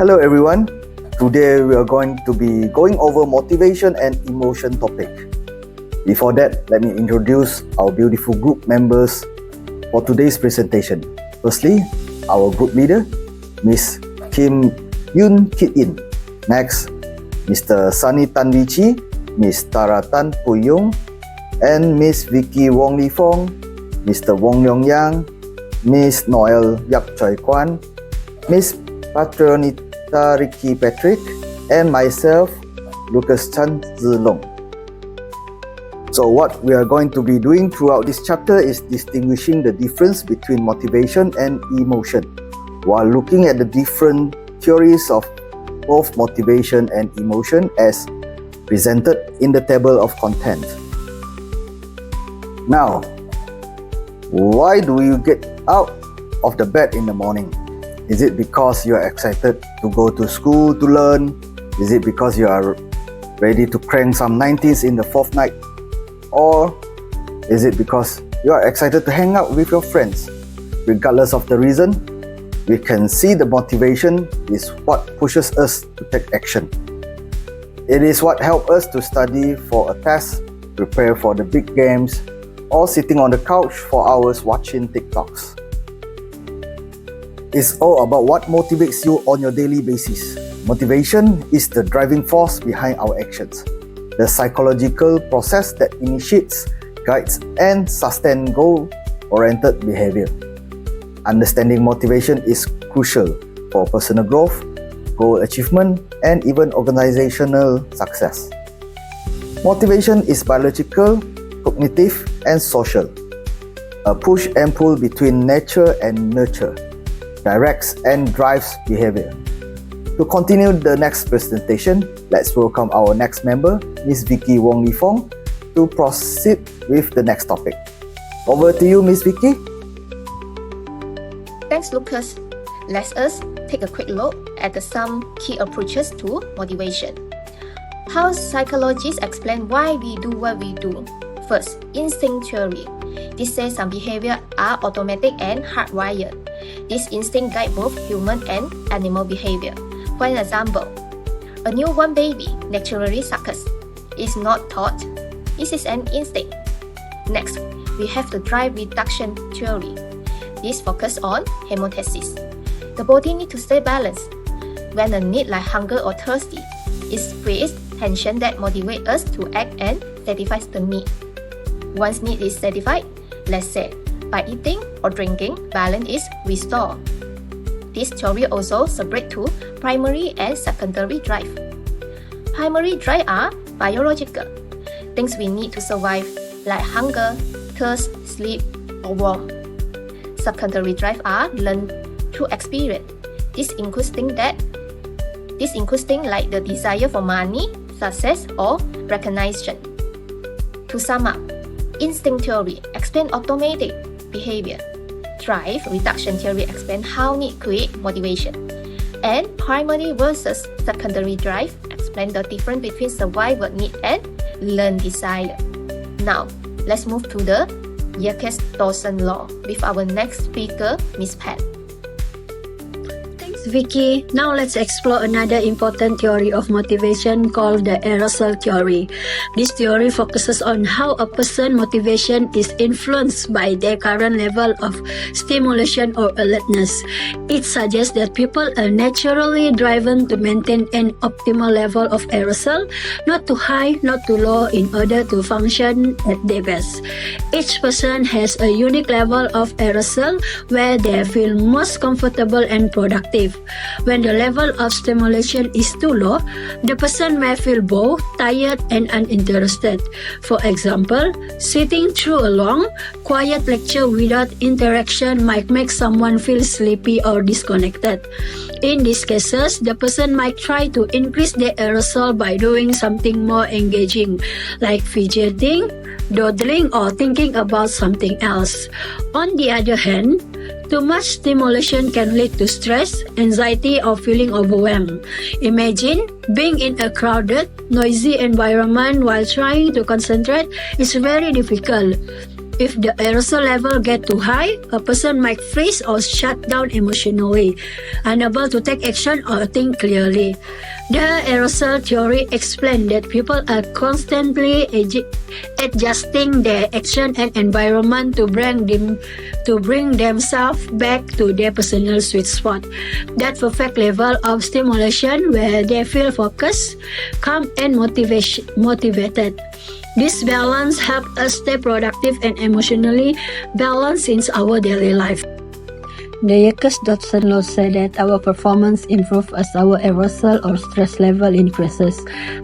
Hello everyone. Today we are going to be going over motivation and emotion topic. Before that, let me introduce our beautiful group members for today's presentation. Firstly, our group leader, Miss Kim Yoon Kit In. Next, Mr. Sunny Tan Wee Chi, Miss Tara Tan Pui Yung, and Miss Vicky Wong Li Fong, Mr. Wong Leong Yang, Miss Noel Yap Choi Kwan, Miss Patronita Ricky Patrick, and myself, Lucas Chan Zi Long. So what we are going to be doing throughout this chapter is distinguishing the difference between motivation and emotion, while looking at the different theories of both motivation and emotion as presented in the table of content. Now, why do you get out of the bed in the morning? Is it because you are excited to go to school to learn? Is it because you are ready to crank some 90s in the fourth night? Or is it because you are excited to hang out with your friends? Regardless of the reason, we can see the motivation is what pushes us to take action. It is what helps us to study for a test, prepare for the big games, or sitting on the couch for hours watching TikToks. It's all about what motivates you on your daily basis. Motivation is the driving force behind our actions, the psychological process that initiates, guides, and sustains goal-oriented behavior. Understanding motivation is crucial for personal growth, goal achievement, and even organizational success. Motivation is biological, cognitive, and social. A push and pull between nature and nurture directs and drives behavior. To continue the next presentation, let's welcome our next member, Miss Vicky Wong Li Fong, to proceed with the next topic. Over to you, Miss Vicky. Thanks, Lucas. Let us take a quick look at some key approaches to motivation. How psychologists explain why we do what we do. First, instinct theory. This says some behavior are automatic and hardwired. This instinct guides both human and animal behavior. For an example, a newborn baby naturally sucks. It's not taught. This is an instinct. Next, we have the drive reduction theory. This focuses on homeostasis. The body needs to stay balanced. When a need like hunger or thirsty, it creates tension that motivates us to act and satisfies the need. Once need is satisfied, let's say by eating or drinking, balance is restored. This theory also separates to primary and secondary drive. Primary drive are biological, things we need to survive like hunger, thirst, sleep, or warmth. Secondary drive are learned through experience. This includes things like the desire for money, success, or recognition. To sum up, instinct theory explains automatic behavior. Drive reduction theory explains how need create motivation. And primary versus secondary drive explain the difference between survival need and learned desire. Now, let's move to the Yerkes-Dawson law with our next speaker, Miss Pat. Thanks, Vicky. Now let's explore another important theory of motivation called the arousal theory. This theory focuses on how a person's motivation is influenced by their current level of stimulation or alertness. It suggests that people are naturally driven to maintain an optimal level of arousal, not too high, not too low, in order to function at their best. Each person has a unique level of arousal where they feel most comfortable and productive. When the level of stimulation is too low, the person may feel bored, tired, and uninterested. For example, sitting through a long, quiet lecture without interaction might make someone feel sleepy or disconnected. In these cases, the person might try to increase their arousal by doing something more engaging, like fidgeting, dawdling, or thinking about something else. On the other hand, too much stimulation can lead to stress, anxiety, or feeling overwhelmed. Imagine being in a crowded, noisy environment while trying to concentrate is very difficult. If the arousal level get too high, a person might freeze or shut down emotionally, unable to take action or think clearly. The arousal theory explains that people are constantly adjusting their action and environment to bring themselves back to their personal sweet spot, that perfect level of stimulation where they feel focused, calm, and motivated. This balance helps us stay productive and emotionally balanced in our daily life. The Jacques-Dodson law said that our performance improves as our arousal or stress level increases,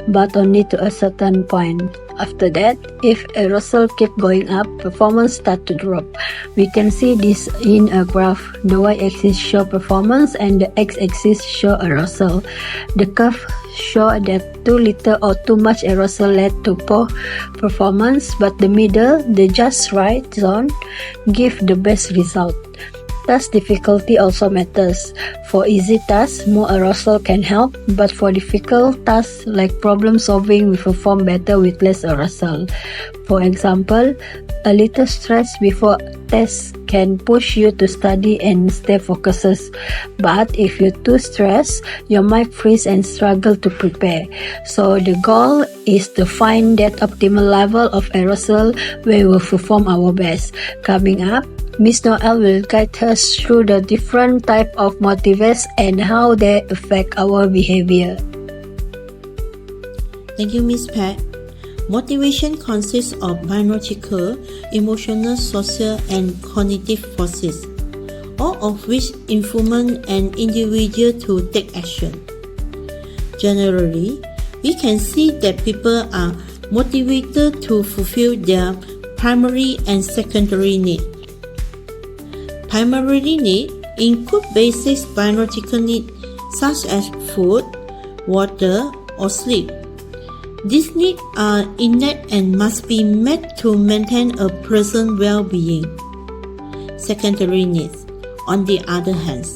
but only to a certain point. After that, if arousal keeps going up, performance starts to drop. We can see this in a graph. The y-axis shows performance and the x-axis shows arousal. The curve shows that too little or too much arousal led to poor performance, but the middle, the just right zone, gives the best result. Task difficulty also matters. For easy tasks, more arousal can help, but for difficult tasks like problem solving, we perform better with less arousal. For example, a little stress before test can push you to study and stay focused. But if you're too stressed, you might freeze and struggle to prepare. So the goal is to find that optimal level of arousal where we will perform our best. Coming up, Ms. Noel will guide us through the different types of motivators and how they affect our behavior. Thank you, Ms. Pat. Motivation consists of biological, emotional, social, and cognitive forces, all of which influence an individual to take action. Generally, we can see that people are motivated to fulfill their primary and secondary needs. Primary needs include basic biological needs such as food, water, or sleep. These needs are innate and must be met to maintain a person's well-being. Secondary needs, on the other hand,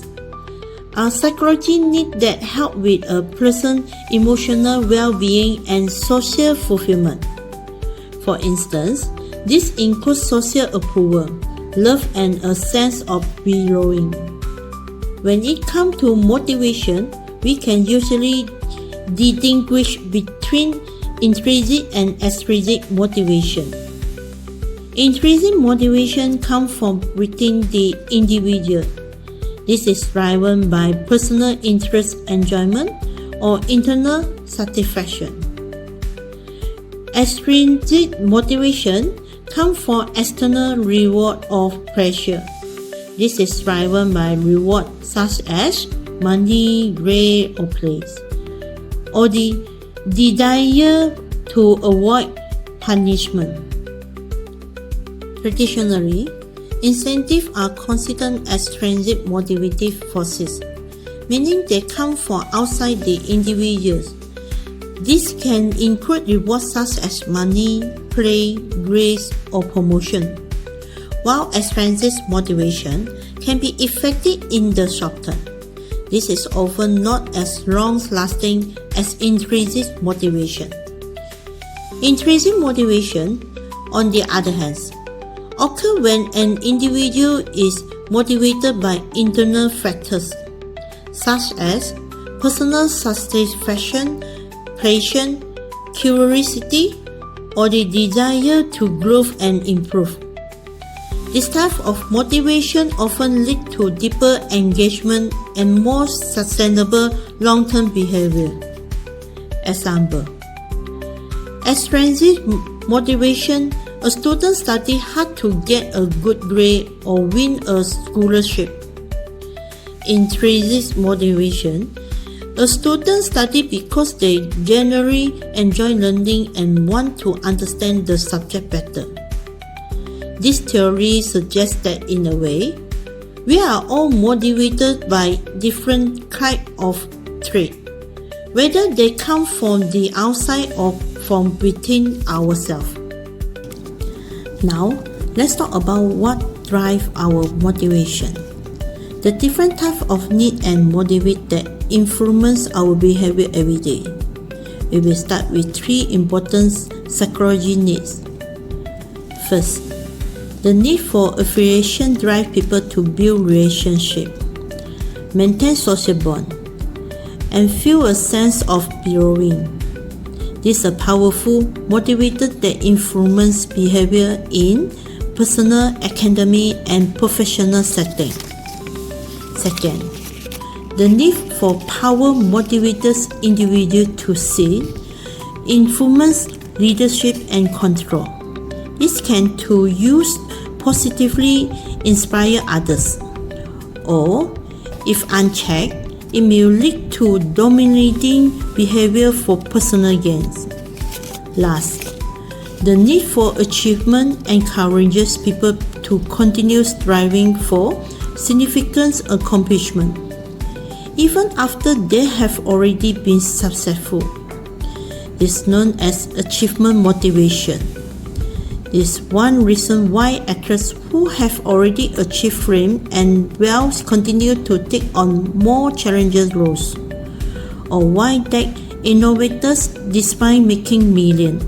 are psychological needs that help with a person's emotional well-being and social fulfillment. For instance, this includes social approval, love, and a sense of belonging. When it comes to motivation, we can usually distinguish between intrinsic and extrinsic motivation. Intrinsic motivation comes from within the individual. This is driven by personal interest, enjoyment, or internal satisfaction. Extrinsic motivation comes from external reward or pressure. This is driven by reward such as money, grade, or praise, or the desire to avoid punishment. Traditionally, incentives are considered extrinsic motivative forces, meaning they come from outside the individuals. This can include rewards such as money, play, grades, or promotion, while extrinsic motivation can be effective in the short term. This is often not as long-lasting as intrinsic motivation. Intrinsic motivation, on the other hand, occurs when an individual is motivated by internal factors, such as personal satisfaction, passion, curiosity, or the desire to grow and improve. This type of motivation often leads to deeper engagement and more sustainable long-term behavior. Example: extrinsic motivation, a student studies hard to get a good grade or win a scholarship. Intrinsic motivation, a student studies because they generally enjoy learning and want to understand the subject better. This theory suggests that in a way, we are all motivated by different kinds of traits, whether they come from the outside or from within ourselves. Now, let's talk about what drives our motivation. The different types of need and motivate that influence our behavior every day. We will start with three important psychology needs. First, The need for affiliation drives people to build relationships, maintain social bonds, and feel a sense of belonging. This is a powerful motivator that influences behavior in personal, academic, and professional settings. Second, the need for power motivates individuals to see, influence, leadership, and control. This can to use positively inspire others, or if unchecked, it may lead to dominating behavior for personal gains. Last, the need for achievement encourages people to continue striving for significant accomplishment, even after they have already been successful. This is known as achievement motivation. This is one reason why actors who have already achieved fame and wealth continue to take on more challenging roles, or why tech innovators, despite making millions,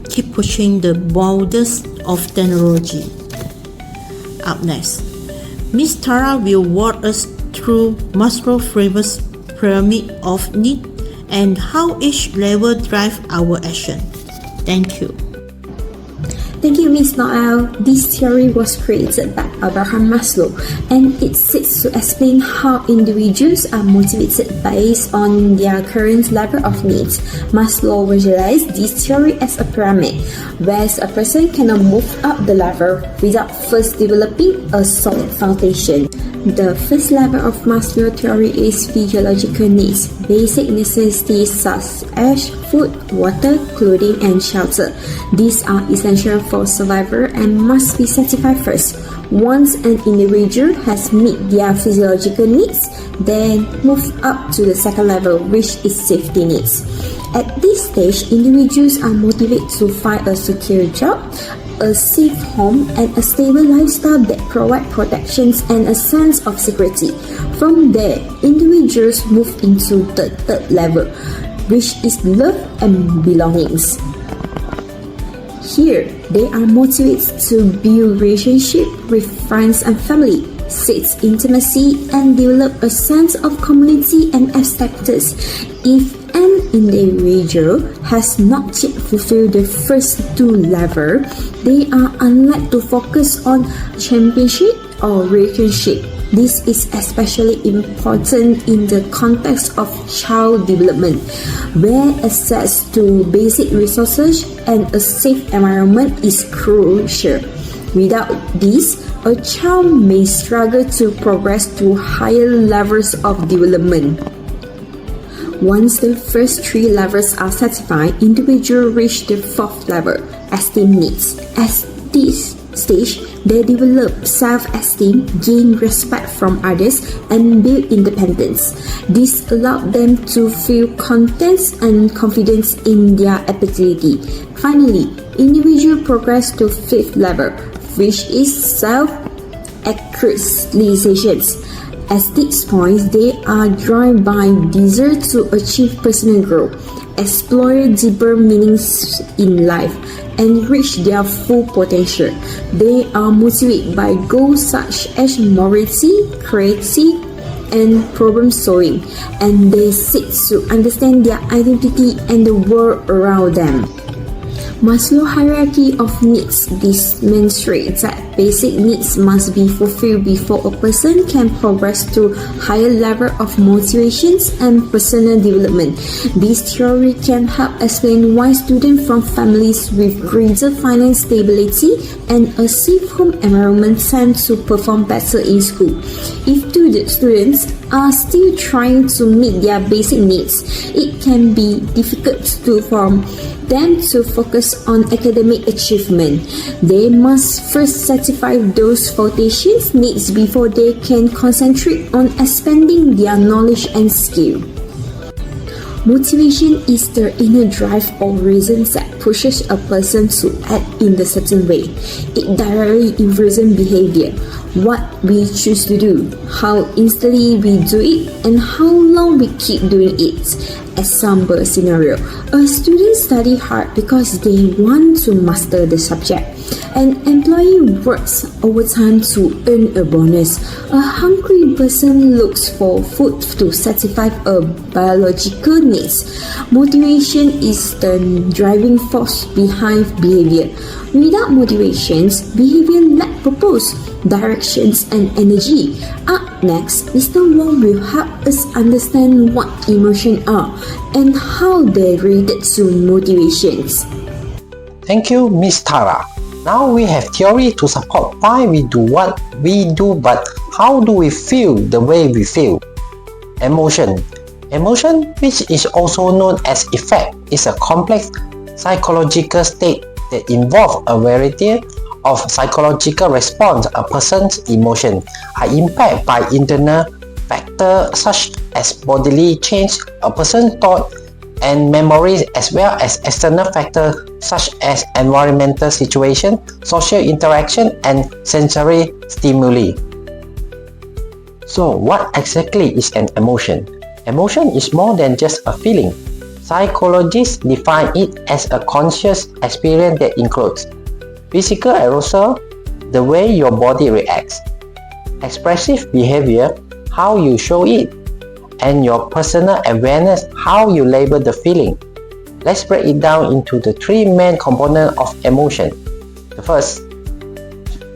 keep pushing the boundaries of technology. Up next, Ms. Tara will walk us through Maslow's famous pyramid of needs and how each level drives our action. Thank you. Thank you, Ms. Noel. This theory was created by Abraham Maslow, and it seeks to explain how individuals are motivated based on their current level of needs. Maslow visualized this theory as a pyramid, where a person cannot move up the ladder without first developing a solid foundation. The first level of Maslow theory is physiological needs, basic necessities such as food, water, clothing, and shelter. These are essential for survival and must be satisfied first. Once an individual has met their physiological needs, then move up to the second level, which is safety needs. At this stage, individuals are motivated to find a secure job, a safe home, and a stable lifestyle that provide protections and a sense of security. From there, individuals move into the third level, which is love and belongings. Here, they are motivated to build relationship with friends and family, seek intimacy, and develop a sense of community and acceptance. If an individual has not yet fulfilled the first two levels, they are unlikely to focus on championship or relationship. This is especially important in the context of child development, where access to basic resources and a safe environment is crucial. Without this, a child may struggle to progress to higher levels of development. Once the first three levels are satisfied, individuals reach the fourth level, esteem needs. At this stage, they develop self-esteem, gain respect from others, and build independence. This allows them to feel content and confidence in their ability. Finally, individuals progress to fifth level, which is self-actualization. At this point, they are driven by desire to achieve personal growth, explore deeper meanings in life, and reach their full potential. They are motivated by goals such as morality, creativity, and problem solving, and they seek to understand their identity and the world around them. Maslow's hierarchy of needs demonstrates that basic needs must be fulfilled before a person can progress to higher level of motivations and personal development. This theory can help explain why students from families with greater financial stability and a safe home environment tend to perform better in school. If students are still trying to meet their basic needs, it can be difficult for them to focus on academic achievement. They must first satisfy those foundation needs before they can concentrate on expanding their knowledge and skill. Motivation is the inner drive or reason that pushes a person to act in a certain way. It directly influences behavior, what we choose to do, how instantly we do it, and how long we keep doing it. a somber scenario. A student study hard because they want to master the subject. An employee works overtime to earn a bonus. A hungry person looks for food to satisfy a biological needs. Motivation is the driving force behind behavior. Without motivations, behavior lacks purpose, directions, and energy. Up next, Mr. Wong will help us understand what emotions are and how they relate to motivations. Thank you, Miss Tara. Now we have theory to support why we do what we do, but how do we feel the way we feel? Emotion. Emotion, which is also known as affect, is a complex psychological state that involves a variety of psychological response. A person's emotions are impacted by internal factors such as bodily change, a person's thought and memories, as well as external factors such as environmental situation, social interaction, and sensory stimuli. So, what exactly is an emotion? Emotion is more than just a feeling. Psychologists define it as a conscious experience that includes physical arousal, the way your body reacts, expressive behavior, how you show it, and your personal awareness, how you label the feeling. Let's break it down into the three main components of emotion. The first,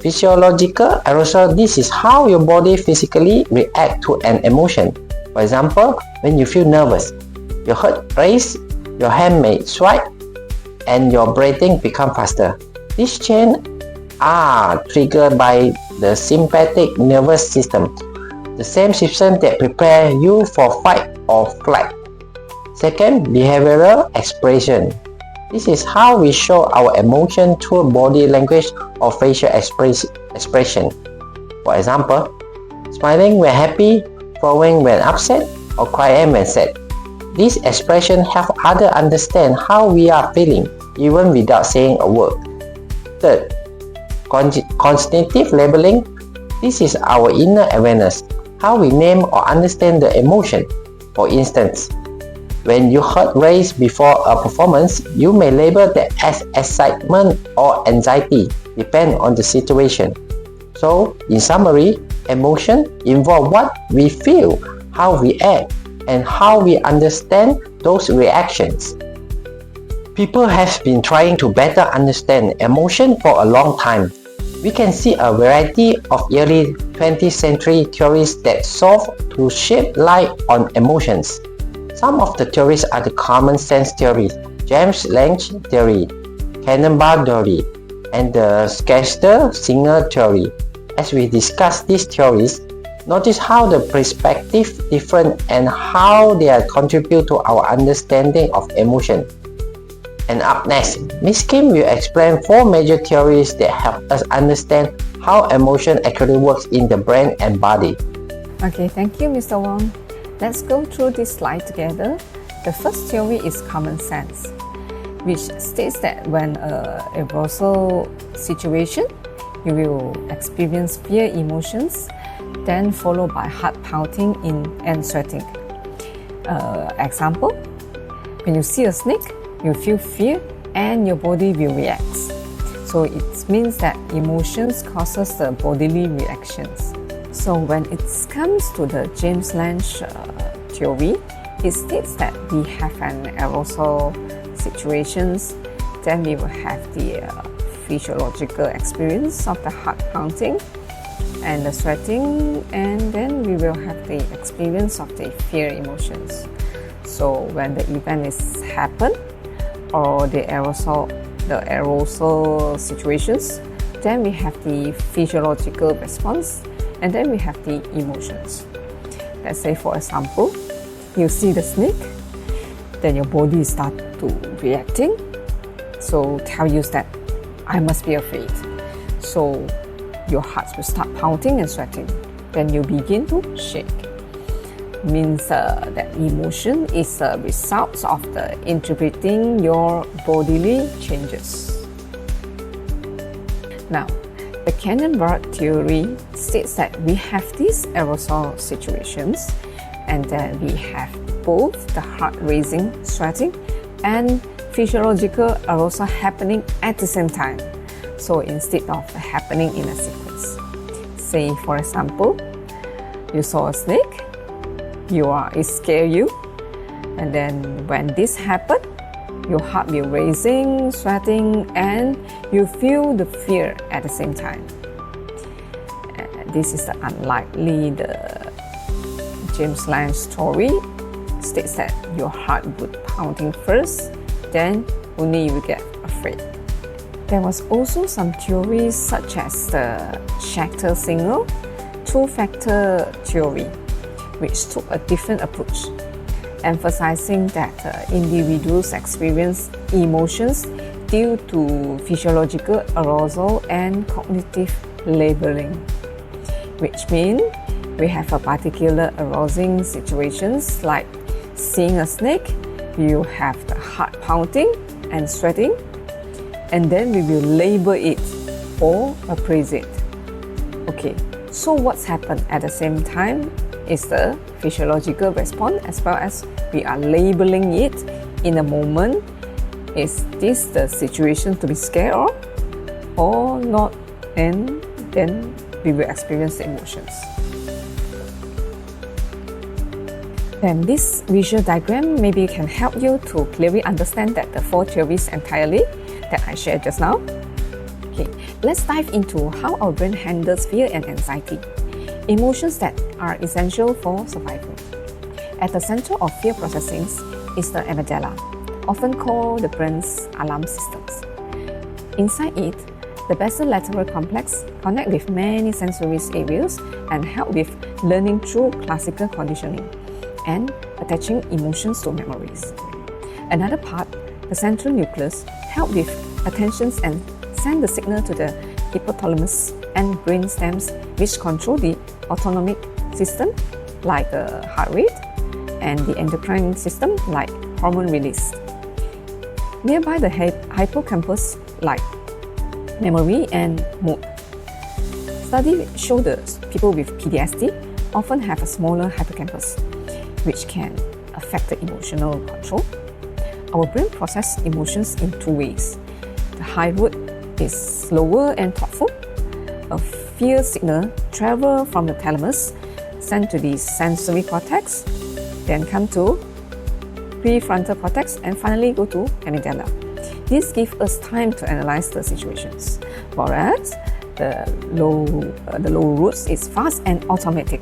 physiological arousal. This is how your body physically reacts to an emotion. For example, when you feel nervous, your heart races, your hand may sweat, and your breathing becomes faster. These changes are triggered by the sympathetic nervous system, the same system that prepares you for fight or flight. Second, behavioral expression. This is how we show our emotion through body language or facial expression. For example, smiling when happy, frowning when upset, or crying when sad. These expressions help others understand how we are feeling, even without saying a word. Third, cognitive labeling. This is our inner awareness, how we name or understand the emotion. For instance, when your heart races before a performance, you may label that as excitement or anxiety, depending on the situation. So, in summary, emotion involve what we feel, how we act, and how we understand those reactions. People have been trying to better understand emotion for a long time. We can see a variety of early 20th century theories that sought to shed light on emotions. Some of the theories are the common sense theory, James-Lange Theory, Cannonball Theory, and the Schachter-Singer Theory. As we discuss these theories, notice how the perspectives differ and how they contribute to our understanding of emotion. And up next, Ms. Kim will explain 4 major theories that help us understand how emotion actually works in the brain and body. Okay, thank you, Mr. Wong. Let's go through this slide together. The first theory is common sense, which states that when an arousal situation, you will experience fear emotions, then followed by heart pounding and sweating. Example, when you see a snake, you feel fear and your body will react. So it means that emotions causes the bodily reactions. So when it comes to the James-Lange Theory, it states that we have an arousal situations, then we will have the physiological experience of the heart pounding and the sweating, and then we will have the experience of the fear emotions. So when the event is happen or the arousal situations, then we have the physiological response, and then we have the emotions. Let's say, for example, you see the snake, then your body start to reacting, so tell you that I must be afraid. So your heart will start pounding and sweating. Then you begin to shake. Means that emotion is a result of the interpreting your bodily changes. Now, the Cannonball Theory states that we have these arousal situations, and then we have both the heart racing, sweating, and physiological arousal happening at the same time. So instead of happening in a sequence. Say for example, you saw a snake, it scared you, and then when this happened, your heart will racing, sweating, and you feel the fear at the same time. This is the unlikely the James-Lange Theory states that your heart would pounding first, then only you will get afraid. There was also some theories such as the Shatter signal, two-factor theory, which took a different approach, emphasizing that individuals experience emotions due to physiological arousal and cognitive labeling, which means we have a particular arousing situations like seeing a snake, you have the heart pounding and sweating, and then we will label it or appraise it. Okay, so what's happened at the same time is the physiological response as well as we are labeling it in a moment. Is this the situation to be scared of or not? And then we will experience the emotions. Then this visual diagram maybe can help you to clearly understand that the four theories entirely that I shared just now. Okay, let's dive into how our brain handles fear and anxiety, emotions that are essential for survival. At the center of fear processing is the amygdala, often called the brain's alarm systems. Inside it, the basolateral complex connects with many sensory areas and help with learning through classical conditioning and attaching emotions to memories. Another part, the central nucleus, help with attentions and send the signal to the hypothalamus and brain stems, which control the autonomic system like heart rate and the endocrine system like hormone release. Nearby the hippocampus like memory and mood. Studies show that people with PTSD often have a smaller hippocampus, which can affect the emotional control. Our brain processes emotions in two ways. The high root is slower and thoughtful. A fear signal travels from the thalamus, sent to the sensory cortex, then come to prefrontal cortex, and finally go to amygdala. This gives us time to analyze the situations, whereas the low roots is fast and automatic.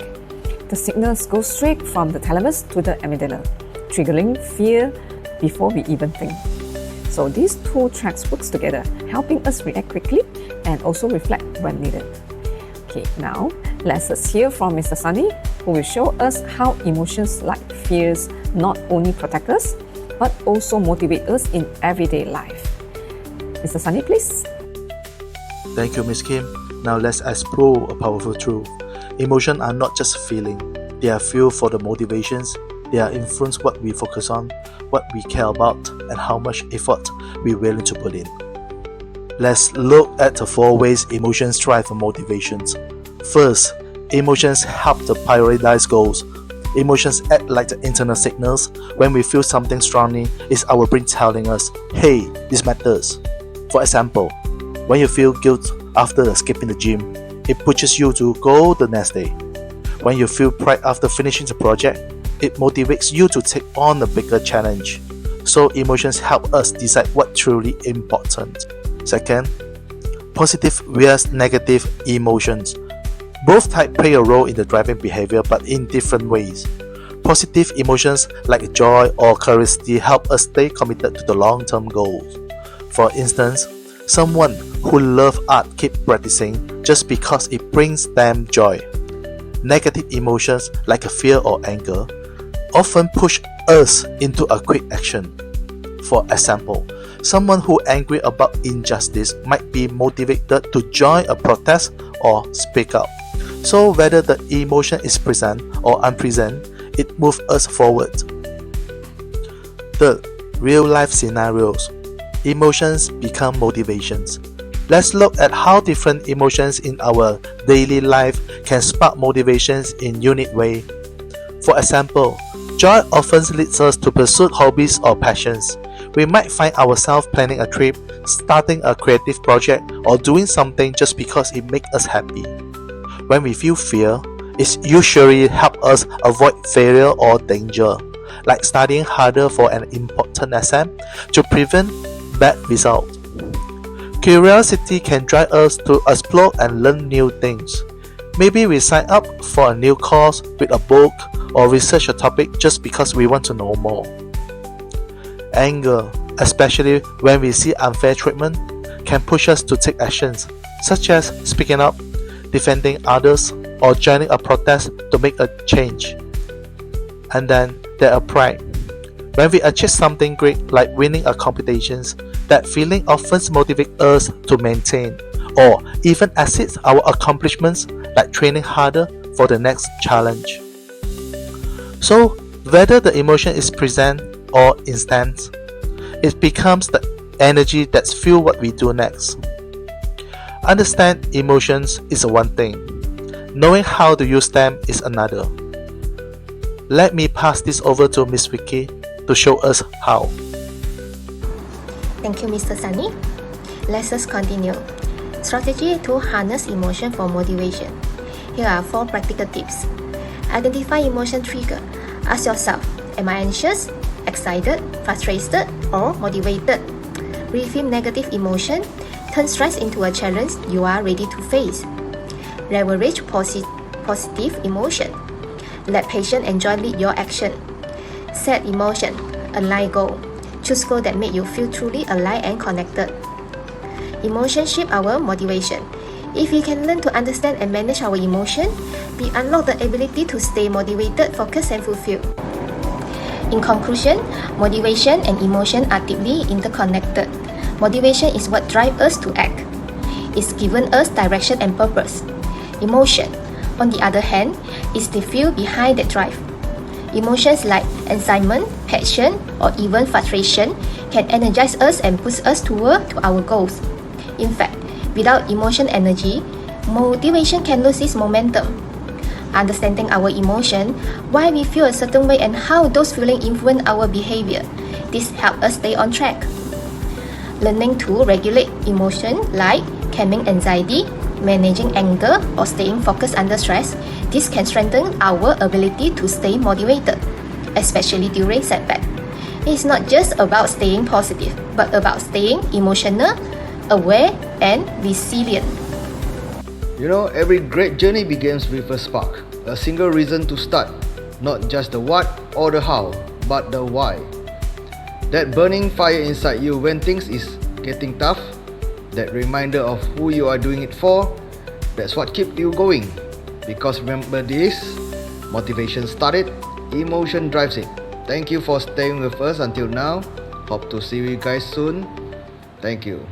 The signals go straight from the thalamus to the amygdala, triggering fear before we even think. So these two tracks work together, helping us react quickly and also reflect when needed. Okay, now let's hear from Mr. Sunny, who will show us how emotions like fears not only protect us, but also motivate us in everyday life. Mr. Sunny, please. Thank you, Ms. Kim. Now let's explore a powerful truth. Emotions are not just feeling. They are fuel for the motivations. They are influence what we focus on, what we care about, and how much effort we're willing to put in. Let's look at the four ways emotions drive for motivations. First, emotions help to prioritize goals. Emotions act like the internal signals. When we feel something strongly, it's our brain telling us, hey, this matters. For example, when you feel guilt after skipping the gym, it pushes you to go the next day. When you feel pride after finishing the project, it motivates you to take on a bigger challenge. So emotions help us decide what's truly important. Second, positive versus negative emotions. Both types play a role in the driving behavior, but in different ways. Positive emotions like joy or curiosity help us stay committed to the long-term goals. For instance, someone who loves art keeps practicing just because it brings them joy. Negative emotions like fear or anger often push us into a quick action. For example, someone who is angry about injustice might be motivated to join a protest or speak up. So whether the emotion is present or unpresent, it moves us forward. Third, real-life scenarios. Emotions become motivations. Let's look at how different emotions in our daily life can spark motivations in unique ways. For example, Joy often leads us to pursue hobbies or passions. We might find ourselves planning a trip, starting a creative project, or doing something just because it makes us happy. When we feel fear, it usually helps us avoid failure or danger, like studying harder for an important exam to prevent bad results. Curiosity can drive us to explore and learn new things. Maybe we sign up for a new course, read a book, or research a topic just because we want to know more. Anger, especially when we see unfair treatment, can push us to take actions, such as speaking up, defending others, or joining a protest to make a change. And then there are pride. When we achieve something great like winning a competition, that feeling often motivates us to maintain or even exceed our accomplishments, like training harder for the next challenge. So, whether the emotion is present or instant, it becomes the energy that fuels what we do next. Understand emotions is one thing. Knowing how to use them is another. Let me pass this over to Miss Vicky to show us how. Thank you, Mr. Sunny. Let us continue. Strategy to harness emotion for motivation. Here are 4 practical tips. Identify emotion trigger. Ask yourself, am I anxious, excited, frustrated, or motivated? Reframe negative emotion. Turn stress into a challenge you are ready to face. Leverage positive emotion. Let patience and joy lead your action. Set emotion. Align goal. Choose goals that make you feel truly alive and connected. Emotion shape our motivation. If we can learn to understand and manage our emotion, we unlock the ability to stay motivated, focused, and fulfilled. In conclusion, motivation and emotion are deeply interconnected. Motivation is what drives us to act. It's given us direction and purpose. Emotion, on the other hand, is the fuel behind that drive. Emotions like excitement, passion, or even frustration can energize us and push us toward our goals. In fact, without emotion energy, motivation can lose its momentum. Understanding our emotion, why we feel a certain way and how those feelings influence our behavior, this helps us stay on track. Learning to regulate emotion like calming anxiety, managing anger, or staying focused under stress, this can strengthen our ability to stay motivated, especially during setback. It's not just about staying positive, but about staying emotional, aware, and resilient. You know, every great journey begins with a spark, a single reason to start, not just the what or the how, but the why. That burning fire inside you when things is getting tough, that reminder of who you are doing it for, that's what keeps you going. Because remember this, motivation started, emotion drives it. Thank you for staying with us until now. Hope to see you guys soon. Thank you.